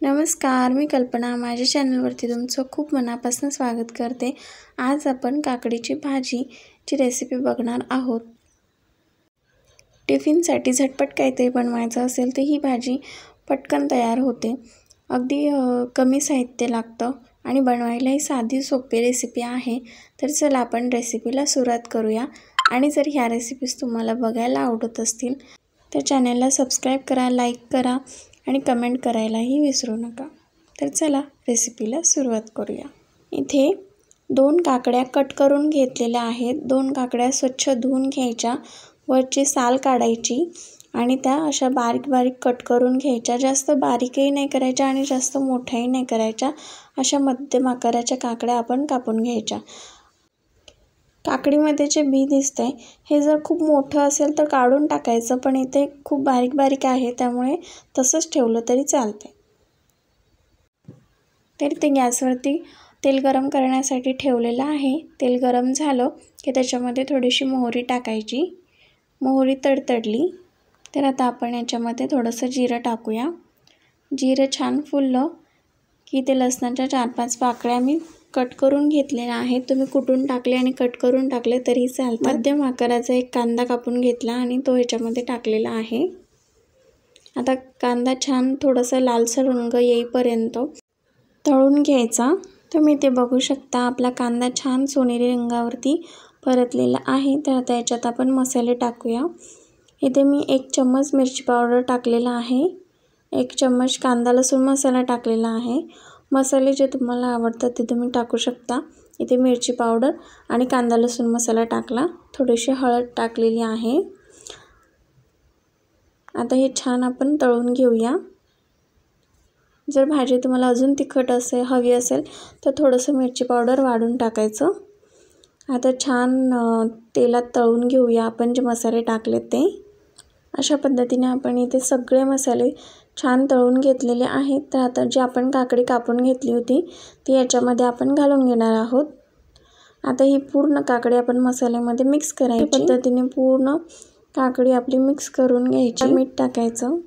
नमस्कार, मी कल्पना माझ्या चॅनलवरती तुमचं खूप मनापासून स्वागत करते। आज आपण काकडीची भाजीची रेसिपी बघणार आहोत। टिफिनसाठी झटपट काहीतरी बनवायचं असेल तर ही भाजी पटकन तयार होते। अगदी कमी साहित्य लागतं आणि बनवायलाही साधी सोपी रेसिपी आहे। तर चला आपण रेसिपीला सुरुवात करूया। आणि जर ह्या रेसिपीज तुम्हाला बघायला आवडत असतील तर चॅनलला सबस्क्राईब करा, लाईक करा आणि कमेंट करायलाही विसरू नका। तर चला रेसिपीला सुरुवात करूया। इथे 2 काकड्या कट करून घेतलेल्या आहेत। 2 काकड्या स्वच्छ धुवून घ्यायच्या, वरची साल काढायची आणि त्या अशा बारीक बारीक कट करून घ्यायच्या। जास्त बारीकही नाही करायच्या आणि जास्त मोठ्याही नाही करायच्या। अशा मध्यम आकाराच्या काकड्या आपण कापून घ्यायच्या। काकडीमध्ये जे बी दिसतंय हे जर खूप मोठं असेल तर काढून टाकायचं, पण इथे खूप बारीक बारीक आहे त्यामुळे तसंच ठेवलं तरी चालते। तर ते गॅसवरती तेल गरम करण्यासाठी ठेवलेलं आहे। तेल गरम झालं की त्याच्यामध्ये थोडीशी मोहरी टाकायची। मोहरी तडतडली तर आता आपण याच्यामध्ये थोडंसं जिरं टाकूया। जिरं छान फुललं की ते लसणाच्या 4-5 पाकळ्या मी कट करून घेतलेल्या आहेत। तुम्ही कुटून टाकले आणि कट करून टाकले तरी चालतं। मध्यम आकाराचा एक कांदा कापून घेतला आणि तो याच्यामध्ये टाकलेला आहे। आता कांदा छान थोडासा लालसर रंग येईपर्यंत तळून घ्यायचा। तुम्ही ते बघू शकता आपला कांदा छान सोनेरी रंगावरती परतलेला आहे। तर आता याच्यात आपण मसाले टाकूया। इथे मी 1 चम्मच मिरची पावडर टाकलेला आहे, 1 चम्मच कांदा लसूण मसाला टाकलेला आहे। मसाले जे तुम्हाला आवडतात ते तुम्ही टाकू शकता। इथे मिरची पावडर आणि कांदा लसूण मसाला टाकला, थोडीशी हळद टाकलेली आहे। आता हे छान आपण तळून घेऊया। जर भाजी तुम्हाला अजून तिखट हवी असेल तर थोडंसं मिरची पावडर वाढून टाकायचं। आता छान तेलात तळून घेऊया आपण जे मसाले टाकले ते। अशा पद्धतीने आपण इथे सगळे मसाले छान तळून घेतलेले आहेत। तर आता जी आपण काकडी कापून घेतली होती ती याच्यामध्ये आपण घालून घेणार आहोत। आता ही पूर्ण काकडी आपण मसाल्यामध्ये मिक्स करायची। पद्धतीने पूर्ण काकडी आपली मिक्स करून घ्यायची। मीठ टाकायचं।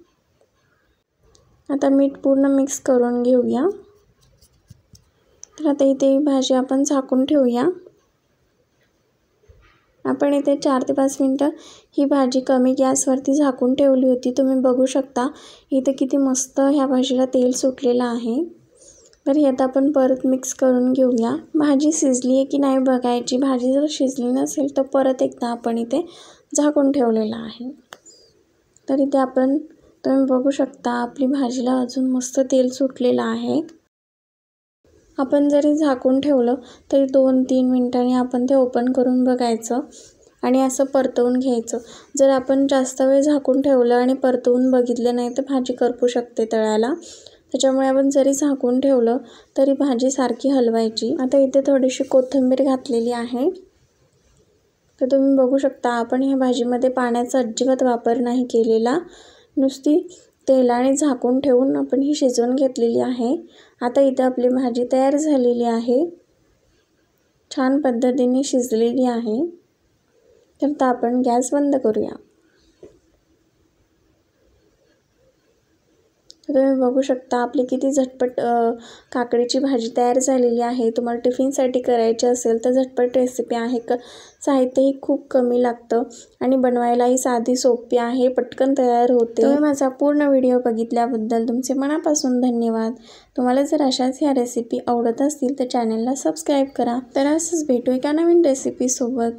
आता मीठ पूर्ण मिक्स करून घेऊया। तर आता इथे ही भाजी आपण झाकून ठेवूया। आपण इथे 4 ते 5 मिनिटं ही भाजी कमी गॅसवरती झाकून ठेवली होती। तुम्ही बघू शकता इथे किती मस्त ह्या भाजीला तेल सुटलेलं आहे। तर हे आता आपण परत मिक्स करून घेऊया। भाजी शिजली आहे की नाही बघायची। भाजी जर शिजली नसेल तर परत एकदा आपण इथे झाकून ठेवलेलं आहे। तर इथे तुम्ही बघू शकता आपली भाजीला अजून मस्त तेल सुटलेलं आहे। आपण जरी झाकून ठेवलं तरी 2-3 मिनिटांनी आपण ते ओपन करून बघायचं आणि असं परतवून घ्यायचं। जर आपण जास्त वेळ झाकून ठेवलं आणि परतवून बघितलं नाही तर भाजी करपू शकते तळायला। त्याच्यामुळे आपण जरी झाकून ठेवलं तरी भाजी सारखी हलवायची। आता इथे थोडीशी कोथिंबीर घातलेली आहे। तर तुम्ही बघू शकता आपण ह्या भाजीमध्ये पाण्याचा अजिबात वापर नाही केलेला, नुसती तेलाने झाकून ठेवून आपण ही शिजवून घेतलेली आहे। आता इथे आपली भाजी तयार झालेली आहे, छान पद्धतीने शिजलेली आहे। तर आता आपण गॅस बंद करूया। तुम्ही बघू शकता आपली किती झटपट काकडीची भाजी तयार झालेली आहे। तुम्हाला टिफिनसाठी करायची असेल तर झटपट रेसिपी आहे। साहित्यही खूप कमी लागतं आणि बनवायलाही साधी सोपी आहे, पटकन तयार होते। तुम्ही माझा पूर्ण व्हिडिओ बघितल्याबद्दल तुमचे मनापासून धन्यवाद। तुम्हाला जर अशाच ह्या रेसिपी आवडत असतील तर चॅनलला सबस्क्राईब करा। तर असंच भेटू एका नवीन रेसिपीसोबत।